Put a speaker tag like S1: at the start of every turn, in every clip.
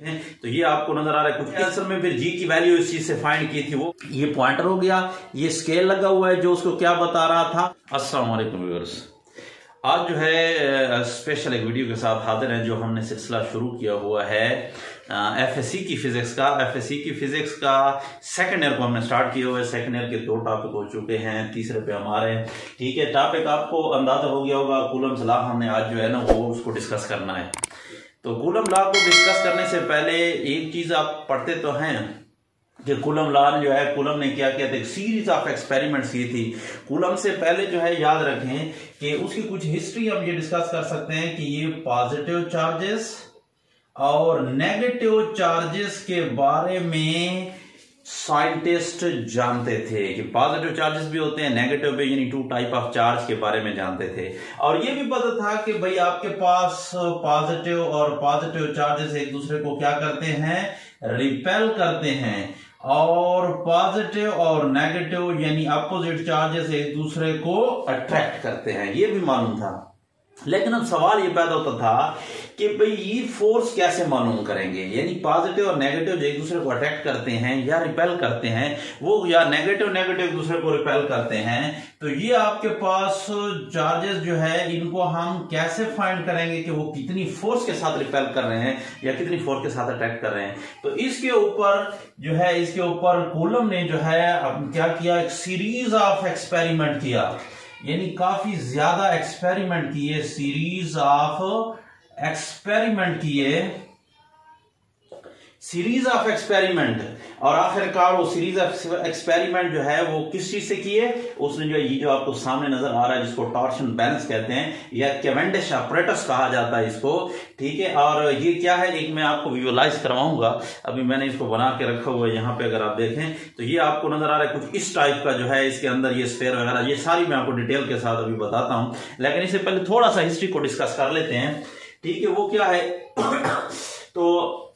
S1: तो ये आपको नजर आ रहा है कुछ असल में फिर जी की वैल्यू इस चीज से फाइंड की थी वो ये पॉइंटर हो गया, ये स्केल लगा हुआ है जो उसको क्या बता रहा था। अस्सलाम वालेकुम व्यूअर्स, आज जो है स्पेशल एक वीडियो के साथ हाजिर हैं जो हमने सिलसिला शुरू किया हुआ है एफएससी की फिजिक्स का। एफएससी की फिजिक्स का सेकंड ईयर को हमने स्टार्ट किया हुआ है। सेकंड ईयर के 2 टॉपिक हो चुके हैं, तीसरे पे हमारे हैं। ठीक है, टॉपिक आपको अंदाजा हो गया होगा, कूलम्स लॉ हमने आज जो है ना वो उसको डिस्कस करना है। तो कूलम लॉ को डिस्कस करने से पहले एक चीज आप पढ़ते तो हैं कि कूलम लॉ ने जो है कूलम ने क्या किया था, एक सीरीज ऑफ एक्सपेरिमेंट्स की थी। कूलम से पहले जो है याद रखें कि उसकी कुछ हिस्ट्री हम ये डिस्कस कर सकते हैं कि ये पॉजिटिव चार्जेस और नेगेटिव चार्जेस के बारे में साइंटिस्ट जानते थे कि पॉजिटिव चार्जेस भी होते हैं, नेगेटिव भी, यानी 2 टाइप ऑफ चार्ज के बारे में जानते थे। और ये भी पता था कि भाई आपके पास पॉजिटिव और पॉजिटिव चार्जेस एक दूसरे को क्या करते हैं, रिपेल करते हैं, और पॉजिटिव और नेगेटिव यानी अपोजिट चार्जेस एक दूसरे को अट्रैक्ट करते हैं, ये भी मालूम था। लेकिन अब सवाल ये पैदा होता था कि भाई ये फोर्स कैसे मालूम करेंगे, यानी पॉजिटिव और नेगेटिव जो एक दूसरे को अट्रैक्ट करते हैं या रिपेल करते हैं, वो या नेगेटिव एक दूसरे को रिपेल करते हैं। तो ये आपके पास चार्जेस जो है इनको हम कैसे फाइंड करेंगे कि वो कितनी फोर्स के साथ रिपेल कर रहे हैं या कितनी फोर्स के साथ अट्रैक्ट कर रहे हैं। तो इसके ऊपर जो है इसके ऊपर कूलम ने जो है क्या किया, एक सीरीज ऑफ एक्सपेरिमेंट किया, यानी काफी ज्यादा एक्सपेरिमेंट किए, सीरीज ऑफ एक्सपेरिमेंट किए, सीरीज ऑफ एक्सपेरिमेंट। और आखिरकार वो सीरीज ऑफ एक्सपेरिमेंट जो है वो किस चीज से किए, उसने जो ये जो आपको सामने नजर आ रहा है जिसको टॉर्शन बैलेंस कहते हैं या कैवेंडिश apparatus कहा जाता है इसको। ठीक है, और ये क्या है, एक मैं आपको विजुअलाइज करवाऊंगा। अभी मैंने इसको बना के रखा हुआ है, यहाँ पे अगर आप देखें तो ये आपको नजर आ रहा है कुछ इस टाइप का जो है, इसके अंदर ये स्फेयर वगैरह, ये सारी मैं आपको डिटेल के साथ अभी बताता हूं। लेकिन इससे पहले थोड़ा सा हिस्ट्री को डिस्कस कर लेते हैं। ठीक है, वो क्या है तो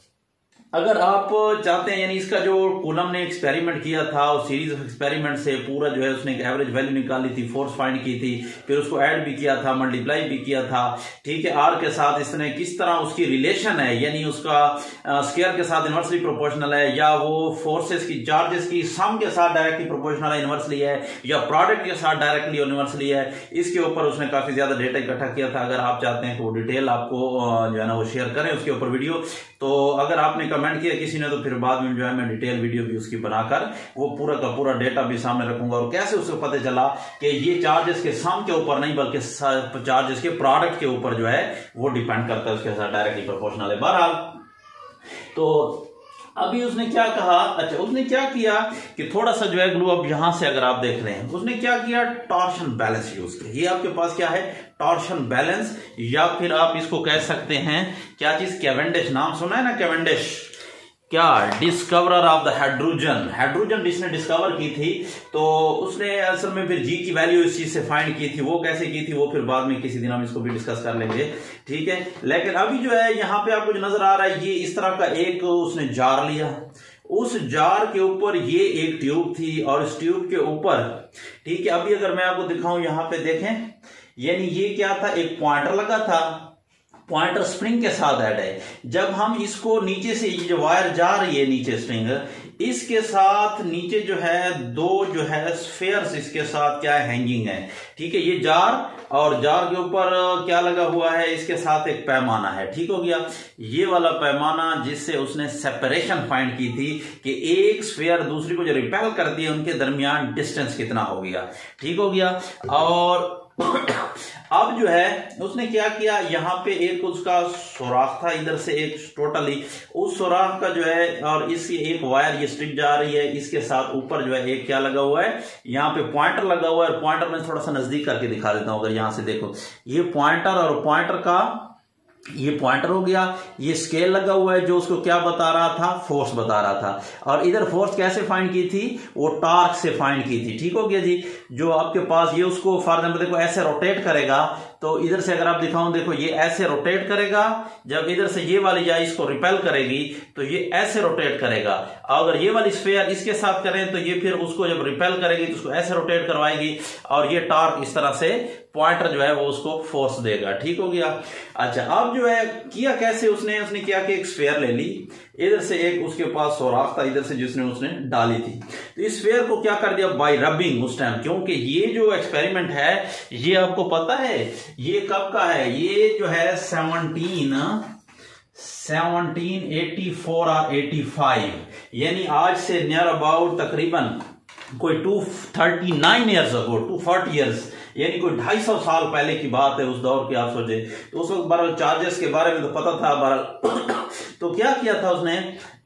S1: अगर आप चाहते हैं, यानी इसका जो कूलम ने एक्सपेरिमेंट किया था और सीरीज ऑफ एक्सपेरिमेंट से पूरा जो है उसने एक एवरेज वैल्यू निकाली थी, फोर्स फाइंड की थी, फिर उसको ऐड भी किया था, मल्टीप्लाई भी किया था। ठीक है, आर के साथ इसने किस तरह उसकी रिलेशन है, यानी उसका स्क्वायर के साथ इनवर्सली प्रोपोर्शनल है, या वो फोर्सेस की चार्जेस की सम के साथ डायरेक्टली प्रोपोर्शनल है, इनवर्सली है, या प्रोडक्ट के साथ डायरेक्टली इनवर्सली है। इसके ऊपर उसने काफी ज्यादा डेटा इकट्ठा किया था। अगर आप चाहते हैं कि वो डिटेल आपको जो है ना वो शेयर करें उसके ऊपर वीडियो, तो अगर आपने कमेंट किया किसी ने तो फिर बाद में जो है मैं डिटेल वीडियो भी उसकी बनाकर वो पूरा का पूरा डेटा भी सामने रखूंगा। और कैसे उसको पता चला कि ये चार्जेस के सम के ऊपर नहीं बल्कि चार्जेस के प्रोडक्ट के ऊपर जो है वो डिपेंड करता है, उसके साथ डायरेक्टली प्रोपोर्शनल है। बहरहाल तो अभी उसने क्या कहा, अच्छा उसने क्या किया कि थोड़ा सा जो है ग्लू, अब यहां से अगर आप देख रहे हैं उसने क्या किया, टॉर्शन बैलेंस यूज किया। ये आपके पास क्या है, टॉर्शन बैलेंस, या फिर आप इसको कह सकते हैं क्या चीज, कैवेंडिश। नाम सुना है ना कैवेंडिश, क्या, discoverer of the hydrogen. Hydrogen जिसने डिस्कवर की थी, तो उसने असल में फिर जी की वैल्यू इस चीज से फाइंड की थी। वो कैसे की थी वो फिर बाद में किसी दिन हम इसको भी डिस्कस कर लेंगे। ठीक है, लेकिन अभी जो है यहाँ पे आपको जो नजर आ रहा है, ये इस तरह का एक उसने जार लिया, उस जार के ऊपर ये एक ट्यूब थी और इस ट्यूब के ऊपर, ठीक है, अभी अगर मैं आपको दिखाऊं यहाँ पे देखें, यानी ये क्या था, एक पॉइंटर लगा था, पॉइंटर स्प्रिंग के साथ ऐड है। जब हम इसको नीचे से, ये जो वायर जा रही है नीचे स्प्रिंग, इसके साथ नीचे जो है 2 जो है स्फेयर्स इसके साथ क्या है, हैंगिंग है। ठीक है, ये जार और जार के ऊपर क्या लगा हुआ है, इसके साथ एक पैमाना है। ठीक हो गया, ये वाला पैमाना जिससे उसने सेपरेशन फाइंड की थी कि एक स्फेयर दूसरी को जो रिपेल करती है उनके दरमियान डिस्टेंस कितना हो गया। ठीक हो गया, और अब जो है उसने क्या किया, यहाँ पे एक उसका सुराख था, इधर से एक टोटली उस सुराख का जो है, और इसकी एक वायर ये स्ट्रिप जा रही है, इसके साथ ऊपर जो है एक क्या लगा हुआ है, यहाँ पे पॉइंटर लगा हुआ है। पॉइंटर में थोड़ा सा नजदीक करके दिखा देता हूं, अगर यहां से देखो, ये पॉइंटर और पॉइंटर का ये पॉइंटर हो गया, ये स्केल लगा हुआ है जो उसको क्या बता रहा था, फोर्स बता रहा था। और इधर फोर्स कैसे फाइंड की थी, वो टॉर्क से फाइंड की थी। ठीक हो गया जी, जो आपके पास ये उसको फॉर एग्जाम्पल देखो ऐसे रोटेट करेगा तो इधर से अगर आप दिखाऊं, देखो ये ऐसे रोटेट करेगा, जब इधर से ये वाली जाए इसको रिपेल करेगी तो ये ऐसे रोटेट करेगा। अगर ये वाली स्फीयर इसके साथ करें तो ये फिर उसको जब रिपेल करेगी तो उसको ऐसे रोटेट करवाएगी और ये टॉर्क इस तरह से पॉइंटर जो है वो उसको फोर्स देगा। ठीक हो गया। अच्छा, अब जो है किया कैसे उसने किया कि एक स्फीयर ले ली, इधर से एक उसके पास सुराख था इधर से जिसने उसने डाली थी, तो इस स्फीयर को क्या कर दिया बाय रबिंग उस टाइम, क्योंकि ये जो एक्सपेरिमेंट है ये आपको पता है ये कब का है, ये जो है 1784 और 85, यानी आज से नियर अबाउट तकरीबन कोई 239 ईयर्स अगो, 240 ईयर्स, यानी कोई 250 साल पहले की बात है उस दौर की। आप सोचे तो उस वक्त बहरहाल चार्जेस के बारे में तो पता था बहरहाल तो क्या किया था उसने,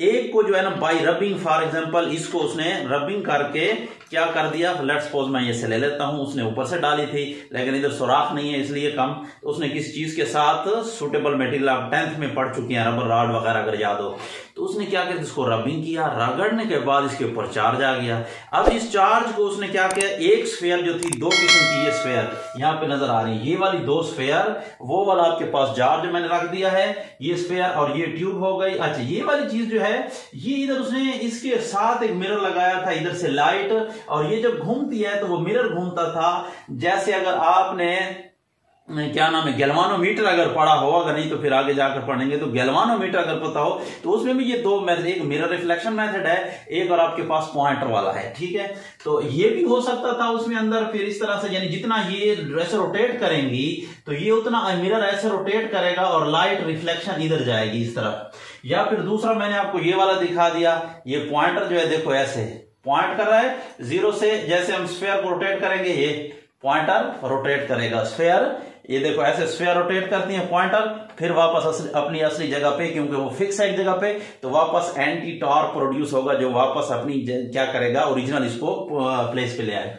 S1: एक को जो है ना बाई रबिंग, फॉर एग्जांपल इसको उसने रबिंग करके क्या कर दिया, लेट्स सपोज मैं ये से ले लेता हूं, उसने ऊपर से डाली थी लेकिन इधर सुराख नहीं है इसलिए कम, तो उसने किसी चीज के साथ सुटेबल मटेरियल, आप 10th में पढ़ चुके हैं, रबर रॉड वगैरह अगर याद हो, तो उसने क्या किया, इसको रबिंग किया, रगड़ने के बाद इसके ऊपर चार्ज आ गया। अब इस चार्ज को उसने क्या किया, एक स्फीयर जो थी, दो किस्म की ये स्फीयर यहां पे नजर आ रही है, ये वाली दो स्फीयर, वो वाला आपके पास जार जो मैंने रख दिया है ये स्फीयर और ये ट्यूब हो गई। अच्छा, ये वाली चीज जो है ये इधर उसने इसके साथ एक मिरर लगाया था, इधर से लाइट, और ये जब घूमती है तो वो मिरर घूमता था जैसे अगर आपने क्या नाम है गैल्वानोमीटर अगर पढ़ा हो, अगर नहीं तो फिर आगे जाकर पढ़ेंगे, तो गैल्वानोमीटर अगर पता हो तो उसमें भी ये दो मेथड, एक मिरर रिफ्लेक्शन मेथड है, एक और आपके पास पॉइंटर वाला है। ठीक है, तो ये भी हो सकता था उसमें अंदर, फिर इस तरह से यानी जितना ये ऐसे रोटेट करेंगी तो ये उतना मिरर ऐसे रोटेट करेगा और लाइट रिफ्लेक्शन इधर जाएगी इस तरफ। या फिर दूसरा मैंने आपको ये वाला दिखा दिया, ये पॉइंटर जो है देखो ऐसे पॉइंट कर रहा है जीरो से, जैसे हम स्फीयर को रोटेट करेंगे ये पॉइंटर रोटेट करेगा, स्फीयर ये देखो ऐसे स्फीयर रोटेट करती है पॉइंटर, फिर वापस अपनी असली जगह पे, क्योंकि वो फिक्स है एक जगह पे, तो वापस एंटी टॉर्क प्रोड्यूस होगा जो वापस अपनी क्या करेगा, ओरिजिनल इसको प्लेस पे ले आएगा।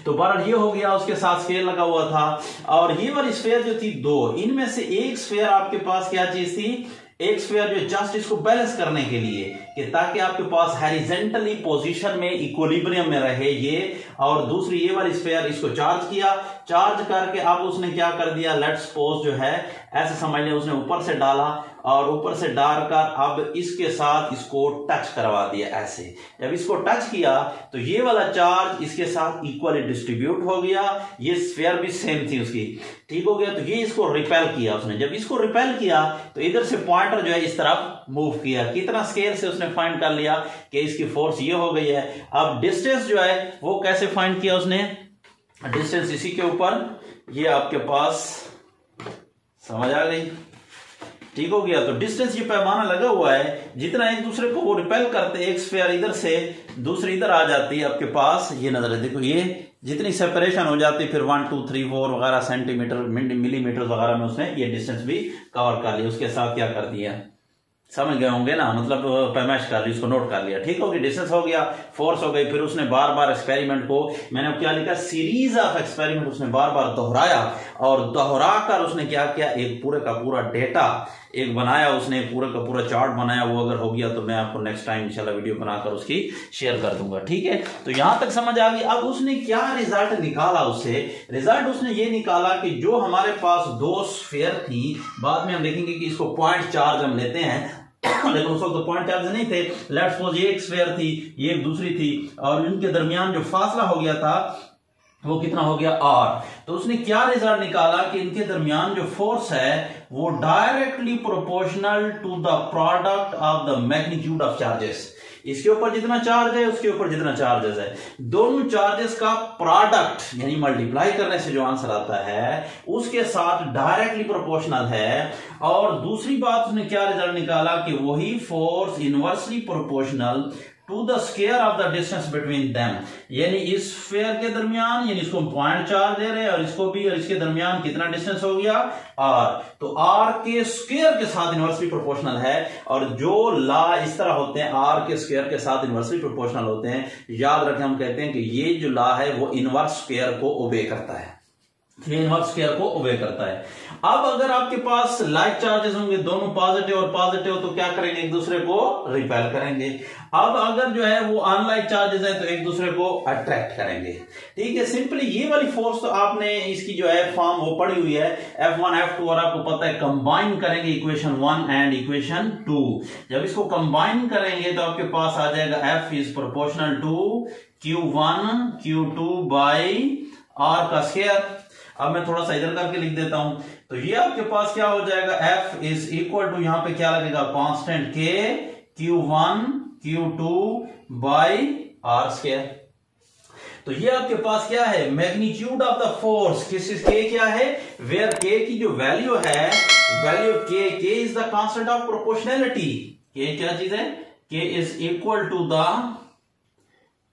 S1: तो बहरहाल ये हो गया, उसके साथ स्फीयर लगा हुआ था, और ये वाली स्फीयर जो थी दो, इनमें से एक स्फीयर आपके पास क्या चीज थी, एक स्फीयर जो जस्ट इसको बैलेंस करने के लिए कि ताकि आपके पास हॉरिजॉन्टली पोजीशन में इक्विलिब्रियम में रहे ये, और दूसरी ये वाली स्फीयर इसको चार्ज किया, चार्ज करके अब उसने क्या कर दिया, लेट्स सपोज जो है ऐसे समझ लें उसने ऊपर से डाला और ऊपर से डालकर अब इसके साथ इसको टच करवा दिया ऐसे, जब इसको टच किया तो ये वाला चार्ज इसके साथ इक्वली डिस्ट्रीब्यूट हो गया, ये स्फीयर भी सेम थी उसकी, ठीक हो गया। तो ये इसको रिपेल किया उसने, जब इसको रिपेल किया तो इधर से पॉइंटर जो है इस तरफ मूव किया, कितना स्केल से उसने फाइंड कर लिया कि इसकी फोर्स ये हो गई है। अब डिस्टेंस जो है वो कैसे फाइंड किया उसने, डिस्टेंस इसी के ऊपर, ये आपके पास समझ आ गई, ठीक हो गया। तो डिस्टेंस ये पैमाना लगा हुआ है, जितना एक दूसरे को वो रिपेल करते, एक स्फीयर इधर से दूसरी इधर आ जाती है आपके पास, ये नजर है देखो, ये जितनी सेपरेशन हो जाती है फिर 1 2 3 4 वगैरह सेंटीमीटर मिलीमीटर वगैरह में उसने ये डिस्टेंस भी कवर कर लिया, उसके साथ क्या कर दिया समझ गए होंगे ना, मतलब पैमाइश कर ली, उसको नोट कर लिया, ठीक हो गया, डिस्टेंस हो गया, फोर्स हो गई। फिर उसने बार बार एक्सपेरिमेंट को, मैंने क्या लिखा, सीरीज ऑफ एक्सपेरिमेंट उसने बार बार दोहराया, और दोहरा कर उसने क्या किया, एक पूरे का पूरा डेटा एक बनाया उसने, पूरा का पूरा चार्ट बनाया। वो अगर हो गया तो मैं आपको नेक्स्ट टाइम इंशाल्लाह वीडियो बनाकर उसकी शेयर कर दूंगा, ठीक है। तो यहां तक समझ आ गई। अब उसने क्या रिजल्ट निकाला, उससे रिजल्ट उसने ये निकाला कि जो हमारे पास दो स्फीयर थी, बाद में हम देखेंगे कि इसको पॉइंट चार्ज हम लेते हैं लेकिन उस वक्त तो पॉइंट चार्ज नहीं थे, लेट्स सपोज ये एक स्फीयर थी, ये एक दूसरी थी, और इनके दरमियान जो फासला हो गया था वो कितना हो गया, आर। तो उसने क्या रिजल्ट निकाला कि इनके दरमियान जो फोर्स है वो directly proportional to the product of the magnitude of charges. इसके ऊपर जितना चार्ज है उसके ऊपर जितना चार्जेस है, दोनों चार्जेस का प्रोडक्ट यानी मल्टीप्लाई करने से जो आंसर आता है उसके साथ डायरेक्टली प्रोपोर्शनल है। और दूसरी बात उसने क्या रिजल्ट निकाला कि वही force inversely proportional to the square of the distance between them, यानी इस स्फीयर के दरमियान, यानी इसको पॉइंट चार्ज दे रहे हैं और इसको भी, और इसके दरमियान कितना डिस्टेंस हो गया, आर। तो आर के स्क्वायर के साथ इनवर्सली प्रोपोर्शनल है, और जो लॉ इस तरह होते हैं आर के स्क्वायर के साथ इनवर्सली प्रोपोर्शनल होते हैं, याद रखें हम कहते हैं कि ये जो लॉ है वो इनवर्स स्क्वायर को ओबे करता है, ये इनवर्स स्क्वायर को ओबे करता है। अब अगर आपके पास लाइक चार्जेस होंगे, दोनों पॉजिटिव और पॉजिटिव, तो क्या करेंगे, एक दूसरे को रिपेल करेंगे। अब अगर जो है वो अनलाइक चार्जेस है तो एक दूसरे को अट्रैक्ट करेंगे। ठीक है, सिंपली ये वाली फोर्स तो आपने इसकी जो है फॉर्म वो पढ़ी हुई है, F1 F2, और आपको पता है कंबाइन करेंगे इक्वेशन 1 एंड इक्वेशन 2। जब इसको कंबाइन करेंगे तो आपके पास आ जाएगा F is proportional to Q1 Q2 by R का स्क्वायर। अब मैं थोड़ा सा इधर करके लिख देता हूं, तो ये आपके पास क्या हो जाएगा, F इज इक्वल टू, यहां पे क्या लगेगा, constant K Q1 Q2 by R square. तो ये आपके पास क्या है, मैग्नीट्यूड ऑफ द फोर्स, किस K क्या है, वेयर K की जो वैल्यू है, value K is the constant of proportionality. K क्या चीज है, K is equal to the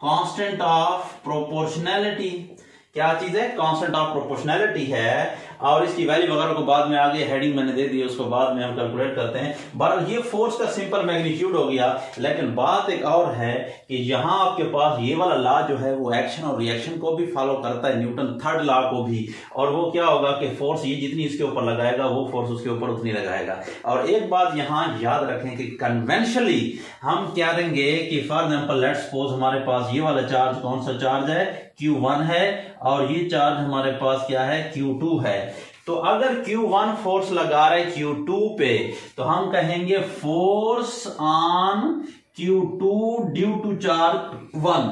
S1: constant of proportionality. क्या चीज है, कांस्टेंट ऑफ प्रोपोर्शनैलिटी है, और इसकी वैल्यू वगैरह को बाद में आगे हेडिंग मैंने दे दी, उसको बाद में हम कैलकुलेट करते हैं। बहरहाल ये फोर्स का सिंपल मैग्नीट्यूड हो गया। लेकिन बात एक और है कि यहां आपके पास ये वाला लॉ जो है वो एक्शन और रिएक्शन को भी फॉलो करता है, न्यूटन थर्ड लॉ को भी। और वो क्या होगा कि फोर्स ये जितनी इसके ऊपर लगाएगा वो फोर्स उसके ऊपर उतनी लगाएगा। और एक बात यहां याद रखें कि कन्वेंशनली हम क्या करेंगे कि फॉर एग्जांपल लेट्स सपोज हमारे पास ये वाला चार्ज कौन सा चार्ज है, Q1 है, और ये चार्ज हमारे पास क्या है, Q2 है। तो अगर Q1 फोर्स लगा रहे Q2 पे, तो हम कहेंगे force on Q2 due to charge 1।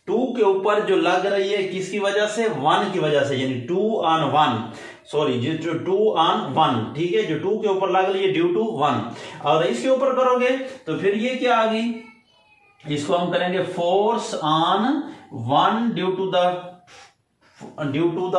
S1: 2 के ऊपर जो लग रही है किसकी वजह से, 1 की वजह से, यानी 2 on 1, सॉरी जो 2 on 1, ठीक है, जो 2 के ऊपर लग रही है ड्यू टू 1। और इसके ऊपर करोगे तो फिर ये क्या आ गई, इसको हम करेंगे force on 1 due to the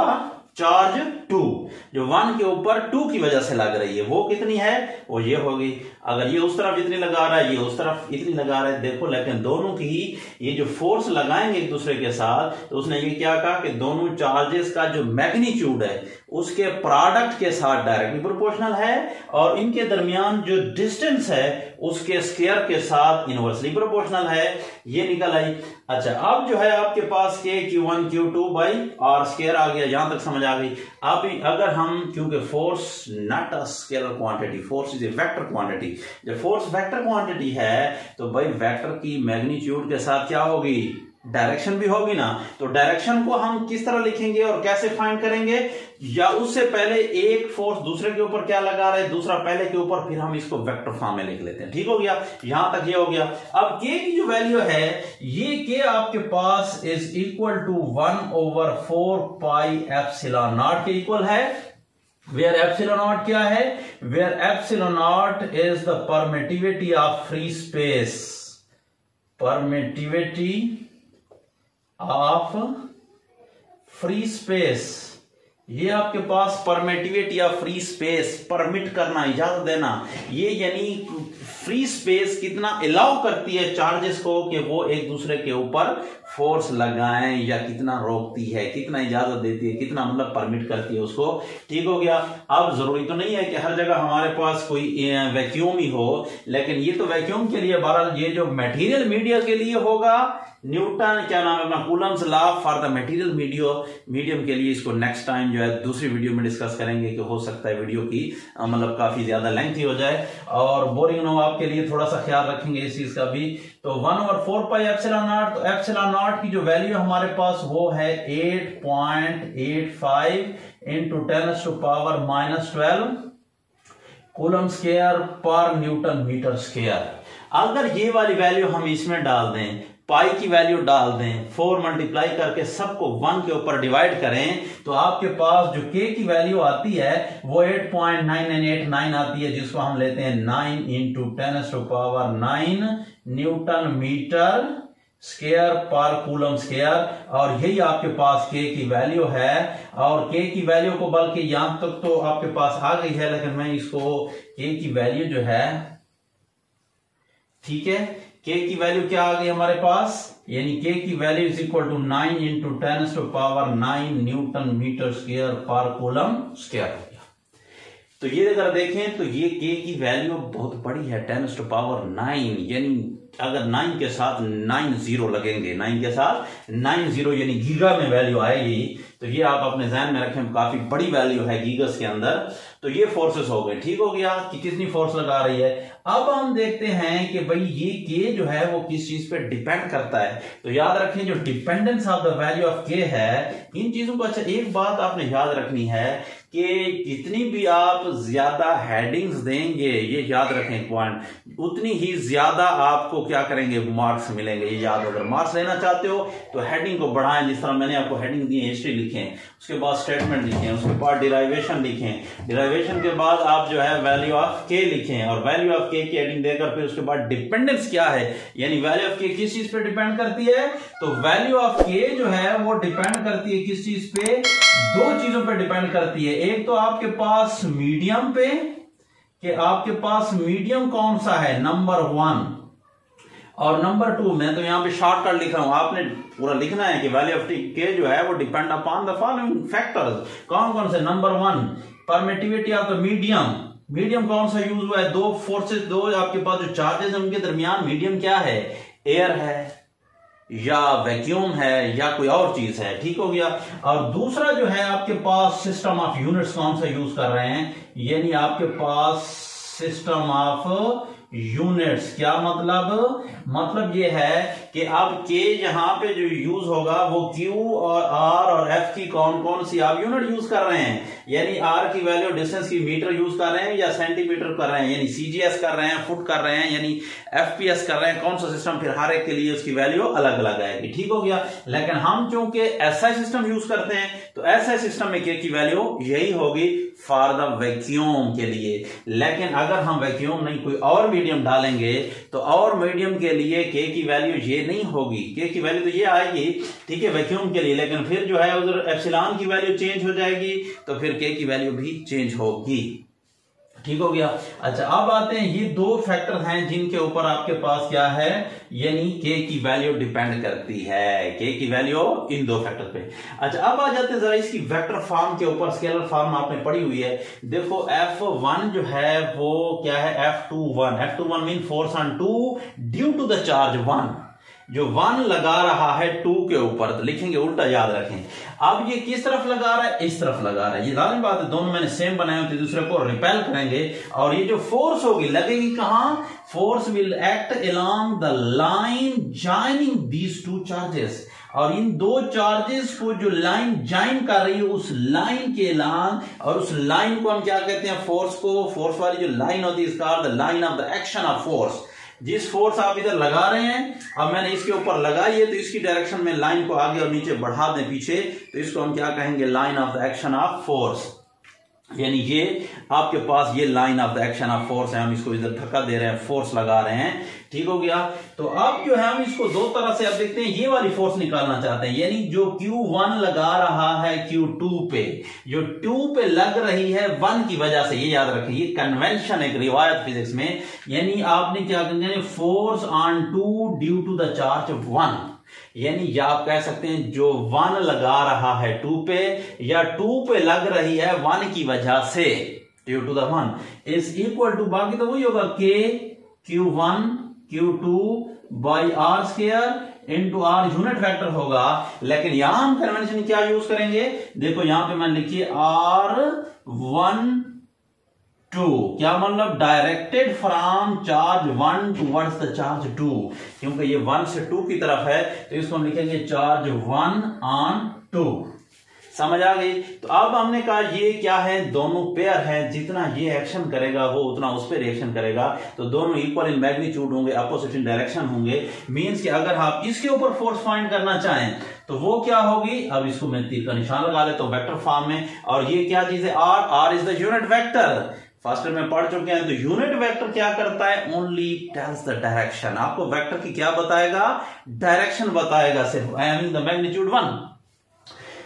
S1: charge 2, जो 1 के ऊपर 2 की वजह से लग रही है, वो कितनी है, वो ये होगी। अगर ये उस तरफ जितनी लगा रहा है, ये उस तरफ इतनी लगा रहा है, देखो, लेकिन दोनों की ये जो फोर्स लगाएंगे एक दूसरे के साथ, तो उसने ये क्या कहा कि दोनों चार्जेस का जो मैग्नीट्यूड है उसके प्रोडक्ट के साथ डायरेक्टली प्रोपोर्शनल है, और इनके दरमियान जो डिस्टेंस है उसके स्क्वायर के साथ इनवर्सली प्रोपोर्शनल है। ये निकल आई। अच्छा, अब जो है आपके पास K Q1 Q2 by R square आ गया, यहां तक समझ आ गई। अब अगर हम, क्योंकि force not a scalar quantity, force is a vector quantity, जब फोर्स वेक्टर क्वांटिटी है तो भाई वेक्टर की मैग्नीट्यूड के साथ क्या होगी, डायरेक्शन भी होगी ना। तो डायरेक्शन को हम किस तरह लिखेंगे और कैसे फाइंड करेंगे, या उससे पहले एक फोर्स दूसरे के ऊपर क्या लगा रहा है, दूसरा पहले के ऊपर, फिर हम इसको वेक्टर फॉर्म में लिख लेते हैं। ठीक हो गया, यहां तक ये हो गया। अब K की जो वैल्यू है, ये K आपके पास is equal to 1/4 pi epsilon naught के इक्वल है। वेयर एप्सिलॉन नॉट क्या है, where epsilon naught is the permittivity of free space, permittivity of free space. ये आपके पास permittivity of free space, permit करना, इजाजत देना, ये यानी फ्री स्पेस कितना अलाउ करती है चार्जेस को कि वो एक दूसरे के ऊपर फोर्स लगाएं, या कितना रोकती है, कितना इजाजत देती है, कितना मतलब परमिट करती है उसको। ठीक हो गया। अब जरूरी तो नहीं है कि हर जगह हमारे पास कोई वैक्यूम ही हो, लेकिन ये तो वैक्यूम के लिए, बहरहाल ये जो मटेरियल मीडिया के लिए होगा, न्यूटन क्या नाम है अपना, Coulomb's law for the material medium के लिए, इसको नेक्स्ट टाइम जो है दूसरी वीडियो में डिस्कस करेंगे, कि हो सकता है वीडियो की मतलब काफी ज्यादा लेंथी हो जाए और बोरिंग ना हो आपके लिए, थोड़ा सा ख्याल रखेंगे इस चीज का भी। तो 1/4 पाई एप्सिलॉन नॉट, तो एप्सिलॉन नॉट की जो वैल्यू हमारे पास वो है 8.85 इंटू 10⁻⁻12 कूलम स्क्वायर पर न्यूटन मीटर स्क्वायर। अगर ये वाली वैल्यू हम इसमें डाल दें, पाई की वैल्यू डाल दें, 4 मल्टीप्लाई करके सबको 1 के ऊपर डिवाइड करें, तो आपके पास जो K की वैल्यू आती है वो 8.9989 आती है, जिसको हम लेते हैं 9 इंटू 10⁻⁹ न्यूटन मीटर स्क्वायर पर कूलम स्क्वायर। और यही आपके पास K की वैल्यू है। और K की वैल्यू को बल्कि यहां तक तो आपके पास आ गई है, लेकिन मैं इसको K की वैल्यू जो है, ठीक है, K की वैल्यू क्या आ गई हमारे पास, यानी K की वैल्यू is equal to 9 into 10⁻⁹ newton metre square पर कूलम स्क्वायर हो गया। तो ये अगर देखें तो ये के की वैल्यू बहुत बड़ी है, 10⁻⁹, यानी अगर 9 के साथ 9 जीरो लगेंगे, 9 के साथ 9 जीरो यानी गीगा में वैल्यू आएगी। तो ये आप अपने ध्यान में रखें, काफी बड़ी वैल्यू है गीगस के अंदर। तो ये फोर्सेस हो गए, ठीक हो गया कि कितनी फोर्स लगा रही है। अब हम देखते हैं कि भाई ये के जो है वो किस चीज पे डिपेंड करता है। तो याद रखें जो dependence of the value of के है, इन चीजों को अच्छा एक बात आपने याद रखनी है कि जितनी भी आप ज्यादा हेडिंग्स देंगे, ये याद रखें पॉइंट, उतनी ही ज्यादा आपको क्या करेंगे, मार्क्स मिलेंगे। ये याद, अगर मार्क्स लेना चाहते हो तो हेडिंग को बढ़ाएं। जिस तरह मैंने आपको हेडिंग दी है, हिस्ट्री लिखें, उसके बाद स्टेटमेंट लिखें, उसके बाद डिराइवेशन लिखें, डिराइवेशन के बाद आप जो है वैल्यू ऑफ के लिखें, और वैल्यू ऑफ के की हेडिंग देकर फिर उसके बाद डिपेंडेंस क्या है, यानी वैल्यू ऑफ के किस चीज पे डिपेंड करती है। तो वैल्यू ऑफ के जो है वो डिपेंड करती है किस चीज पे, दो चीजों पे डिपेंड करती है। एक तो आपके पास मीडियम पे, कि आपके पास मीडियम कौन सा है, नंबर 1, और नंबर 2, मैं तो यहां पे शॉर्टकट लिख रहा हूं, आपने पूरा लिखना है कि वैल्यू ऑफ के जो है वो depend upon the following factors. कौन कौन से, number 1 permittivity of the medium. Medium कौन सा यूज हुआ है, दो फोर्सेस, दो आपके पास जो चार्जेस हैं उनके दरमियान मीडियम क्या है, एयर है या वैक्यूम है या कोई और चीज है, ठीक हो गया। और दूसरा जो है आपके पास सिस्टम ऑफ यूनिट्स कौन सा यूज कर रहे हैं, यानी आपके पास सिस्टम ऑफ यूनिट्स। क्या मतलब ये है कि अब के यहां पे जो यूज होगा वो क्यू और आर और एफ की कौन कौन सी आप यूनिट यूज कर रहे हैं, यानी आर की वैल्यू डिस्टेंस की मीटर यूज कर रहे हैं या सेंटीमीटर कर रहे हैं, यानी सीजीएस कर रहे हैं, फुट कर रहे हैं, यानी एफपीएस कर रहे हैं, कौन सा सिस्टम, फिर हर एक के लिए उसकी वैल्यू अलग अलग आएगी, ठीक हो गया। लेकिन हम चूंकि एसआई सिस्टम यूज करते हैं तो एसआई सिस्टम में के की वैल्यू यही होगी फॉर द वैक्यूम के लिए। लेकिन अगर हम वैक्यूम नहीं कोई और मीडियम डालेंगे तो और मीडियम के लिए के की वैल्यू ये नहीं होगी, के की वैल्यू तो ये आएगी, ठीक है, वैक्यूम के लिए, लेकिन फिर जो है उधर एप्सिलॉन की वैल्यू चेंज हो जाएगी, तो फिर के की वैल्यू भी चेंज होगी, ठीक हो गया। अच्छा, अब आते हैं, ये दो फैक्टर हैं जिनके ऊपर आपके पास क्या है, यानी के की वैल्यू डिपेंड करती है, के की वैल्यू इन दो फैक्टर पे। अच्छा, अब आ जाते हैं जरा इसकी वेक्टर फॉर्म के ऊपर। स्केलर फॉर्म आपने पढ़ी हुई है, देखो F1 जो है वो क्या है, F21 mean force on 2 due to the charge 1, जो 1 लगा रहा है 2 के ऊपर, तो लिखेंगे उल्टा, याद रखें। अब ये किस तरफ लगा रहा है, इस तरफ लगा रहा है, ये लाजिम बात है, दोनों मैंने सेम बनाए होते, दूसरे को रिपेल करेंगे, और ये जो फोर्स होगी लगेगी कहां, force will act along the line joining these two charges, और इन दो चार्जेस को जो लाइन ज्वाइन कर रही है उस लाइन के अलोंग, और उस लाइन को हम क्या कहते हैं, फोर्स को, फोर्स वाली जो लाइन होती है इसका the line of the action of force. जिस फोर्स आप इधर लगा रहे हैं, अब मैंने इसके ऊपर लगाई है तो इसकी डायरेक्शन में लाइन को आगे और नीचे बढ़ा दें पीछे, तो इसको हम क्या कहेंगे, line of the action of force, यानी ये आपके पास ये line of the action of force है, हम इसको इधर धक्का दे रहे हैं, फोर्स लगा रहे हैं, ठीक हो गया। तो अब जो है हम इसको दो तरह से अब देखते हैं, ये वाली फोर्स निकालना चाहते हैं, यानी जो Q1 लगा रहा है Q2 पे, जो 2 पे लग रही है 1 की वजह से, ये याद रखें, ये कन्वेंशन एक रिवायत फिजिक्स में, यानी आपने क्या करना, force on 2 due to the charge 1, यानी या आप कह सकते हैं जो 1 लगा रहा है 2 पे, या 2 पे लग रही है 1 की वजह से, due to the 1 is equal to, बाकी तो वही होगा, K Q1 Q2 by R square into R unit vector होगा। लेकिन यहां हम कन्वेंशन क्या यूज करेंगे, देखो यहां पे मैंने लिखी R1 2, क्या मतलब, directed from charge 1 towards the charge 2, क्योंकि ये 1 से 2 की तरफ है तो इसको हम लिखेंगे चार्ज 1 ऑन 2, समझ आ गई। तो अब हमने कहा ये क्या है, दोनों पेयर हैं, जितना ये एक्शन करेगा वो उतना उस पर रिएक्शन करेगा, तो दोनों इक्वल इन मैग्नीट्यूड होंगे, अपोजिट इन डायरेक्शन होंगे। मींस कि अगर आप इसके ऊपर फोर्स फाइंड करना चाहें तो वो क्या होगी, अब इसको मैं तीर का निशान लगा लेता हूं वेक्टर फॉर्म में, और ये क्या चीज है, R is the unit vector, first में पढ़ चुके हैं। तो यूनिट वेक्टर क्या करता है, ओनली टेल्स द डायरेक्शन, आपको वेक्टर की क्या बताएगा, डायरेक्शन बताएगा सिर्फ, आई मीन द मैग्नीट्यूड 1।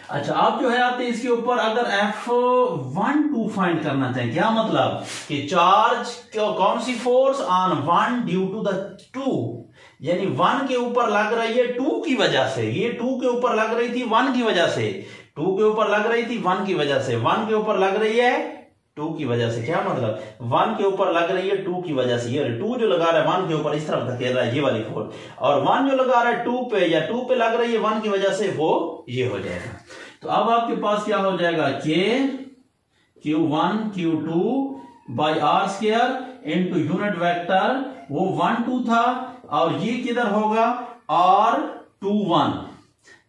S1: अच्छा, आप जो है आते हैं इसके ऊपर, अगर F12 फाइंड करना चाहें, क्या मतलब कि चार्ज कौन सी force on 1 due to the 2, यानी 1 के ऊपर लग रही है 2 की वजह से, ये 2 के ऊपर लग रही थी 1 की वजह से, 2 के ऊपर लग रही थी 1 की वजह से, 1 के ऊपर लग रही है 2 की वजह से। क्या मतलब, 1 के ऊपर लग रही है 2 की वजह से, ये 2 जो लगा रहा है 1 के ऊपर इस तरफ धकेल रहा है, ये वाली फोर्स, और 1 जो लगा रहा है 2 पे या 2 पे लग रही है 1 की वजह से, वो ये हो जाएगा। तो अब आपके पास क्या हो जाएगा, K Q1 Q2 by R square into unit vector, वो 1 2 था, और ये किधर होगा R2 1,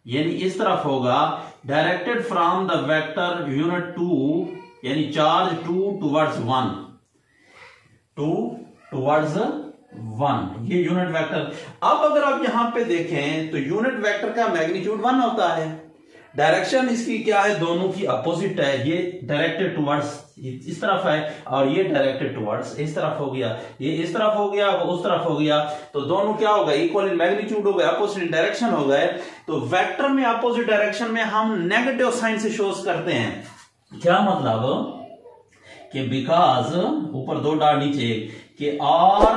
S1: यानी इस तरफ होगा, directed from the vector unit 2, यानी चार्ज 2 टुवर्ड्स 1, 2 टुवर्ड्स 1, ये यूनिट वेक्टर। अब अगर आप यहां पे देखें तो यूनिट वेक्टर का मैग्नीट्यूड 1 होता है, डायरेक्शन इसकी क्या है, दोनों की अपोजिट है, ये डायरेक्टेड टुवर्ड्स इस तरफ है और ये डायरेक्टेड टुवर्ड्स इस तरफ हो गया, ये इस तरफ हो गया, वो उस तरफ हो गया, तो दोनों क्या हो गए, इक्वल इन मैग्नीट्यूड हो गए, अपोजिट डायरेक्शन हो गए। तो वेक्टर में अपोजिट डायरेक्शन में हम नेगेटिव साइन से शोज करते हैं। क्या मतलब कि बिकॉज ऊपर 2 डॉट नीचे कि R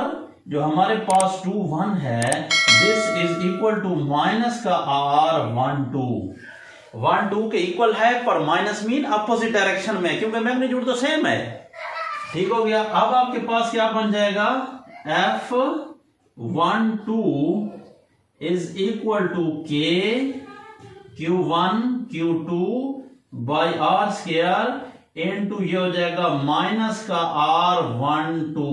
S1: जो हमारे पास 2 1 है, this is equal to minus का R 1 2, 1 2 के इक्वल है, पर माइनस मीन अपोजिट डायरेक्शन में, क्योंकि मैग्नीट्यूड तो सेम है। ठीक हो गया। अब आपके पास क्या बन जाएगा, F1 2 is equal to K Q1 Q2 by R square into ये हो जाएगा माइनस का R1 2,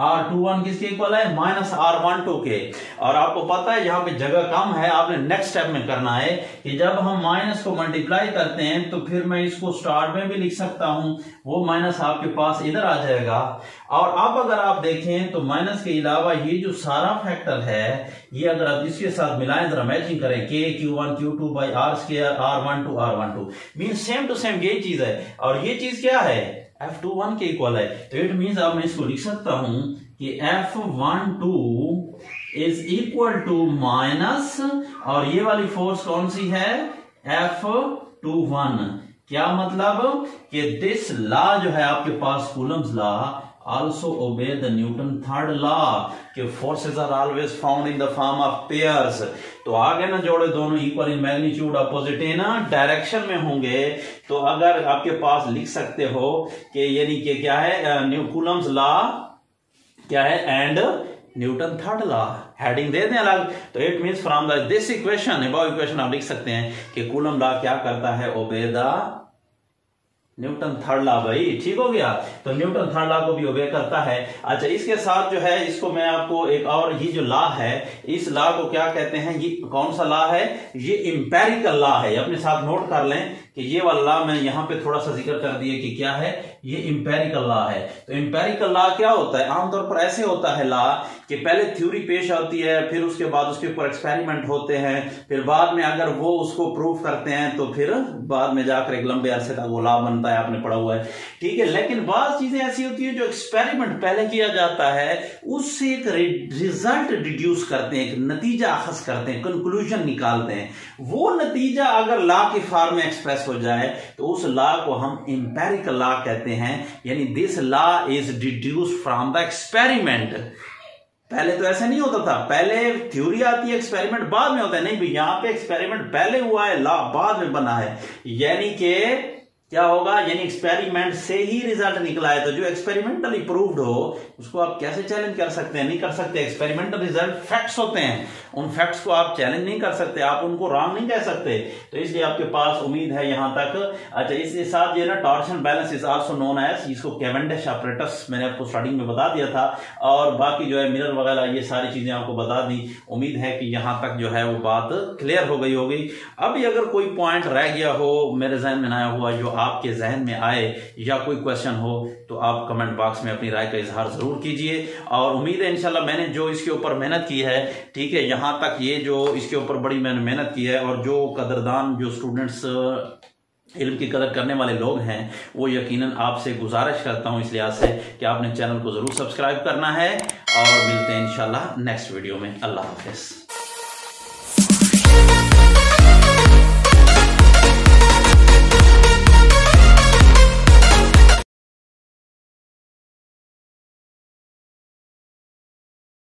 S1: R2 1 किसके इक्वल है, माइनस R1 2 के। और आपको पता है यहां पे जगह कम है, आपने नेक्स्ट स्टेप में करना है कि जब हम माइनस को मल्टीप्लाई करते हैं तो फिर मैं इसको स्टार्ट में भी लिख सकता हूं, वो माइनस आपके पास इधर आ जाएगा। और अब अगर आप देखें तो माइनस के अलावा ये जो सारा फैक्टर है, ये अगर आप इसके साथ मिलाएं, जरा मैचिंग करें, K Q1 Q2 by R square R1 2 R1 2 mean same to same यही चीज है, और ये चीज क्या है, F2 1 के इक्वल है। तो इट मीन्स अब मैं इसको लिख सकता हूं कि F1 2 is equal to minus, और ये वाली फोर्स कौन सी है, F2 1। क्या मतलब कि दिस लॉ जो है आपके पास, Coulomb's law, also obey the Newton third law कि forces are always found in the form of pairs। तो आगे ना जोड़े, दोनों equal in magnitude, opposite in direction में होंगे। तो अगर आपके पास लिख सकते हो कि यानी कि क्या है, कूलम्स लॉ क्या है, and Newton third law, heading दे दें अलग। तो it means from this equation, above equation आप लिख सकते हैं कि कूलम लॉ क्या करता है, obey the Newton third law. भाई ठीक हो गया, तो न्यूटन थर्ड लॉ को भी ओबे करता है। अच्छा, इसके साथ जो है, इसको मैं आपको एक और, ये जो लॉ है, इस लॉ को क्या कहते हैं, ये कौन सा लॉ है, ये इंपेरिकल लॉ है। अपने साथ नोट कर लें कि ये वाला लॉ मैं यहां पे थोड़ा सा जिक्र कर दिया कि क्या है, ये इंपेरिकल लॉ है। तो इंपेरिकल लॉ क्या होता है, आमतौर पर ऐसे होता है लॉ कि पहले थ्योरी पेश आती है, फिर उसके बाद उसके ऊपर एक्सपेरिमेंट होते हैं, फिर बाद में अगर वो उसको प्रूव करते हैं तो फिर बाद में जाकर एक लंबे अरसे तक वो लॉ बनता है, आपने पढ़ा हुआ है। ठीक है, लेकिन बात चीजें ऐसी होती है जो एक्सपेरिमेंट पहले किया जाता है, उससे एक रिजल्ट डिड्यूस करते हैं, एक नतीजा अखज करते हैं, कंक्लूजन निकालते हैं। वो नतीजा अगर लॉ के फॉर्म में एक्सप्रेस हो जाए तो उस लॉ को हम इंपेरिकल लॉ कहते हैं, यानी this law is deduced from the experiment. पहले तो ऐसा नहीं होता था, पहले थ्योरी आती है, एक्सपेरिमेंट बाद में होता है। नहीं भाई, यहां पे एक्सपेरिमेंट पहले हुआ है, लॉ बाद में बना है। यानी कि क्या होगा, यानी एक्सपेरिमेंट से ही रिजल्ट निकला है। तो जो एक्सपेरिमेंटली प्रूव्ड हो उसको आप कैसे चैलेंज कर सकते हैं, नहीं कर सकते। एक्सपेरिमेंटल रिजल्ट फैक्ट्स होते हैं, उन फैक्ट्स को आप चैलेंज नहीं कर सकते, आप उनको रॉन्ग नहीं कह सकते। तो इसलिए आपके पास उम्मीद है यहां तक। अच्छा, इसके साथ ये ना torsion balance is also known as, इसको कैवेंडिश apparatus मैंने आपको स्टार्टिंग में बता दिया था, और बाकी जो है मिरर वगैरह ये सारी चीजें आपको बता दी। उम्मीद है कि यहां तक जो है वो बात क्लियर हो गई होगी। अभी अगर कोई पॉइंट रह गया हो मेरे जहन में आया हुआ, जो आपके जहन में आए, या कोई क्वेश्चन हो, तो आप कमेंट बॉक्स में अपनी राय का इजहार जरूर कीजिए। और उम्मीद है इंशाल्लाह मैंने जो इसके ऊपर मेहनत की है, ठीक है, यहां तक ये जो इसके ऊपर बड़ी मैंने मेहनत की है, और जो कदरदान, जो स्टूडेंट्स इल्म की कदर करने वाले लोग हैं, वो यकीनन आपसे गुजारिश करता हूं इस लिहाज से कि आपने चैनल को जरूर सब्सक्राइब करना है। और मिलते हैं इंशाल्लाह नेक्स्ट वीडियो में। अल्लाह हाफिज।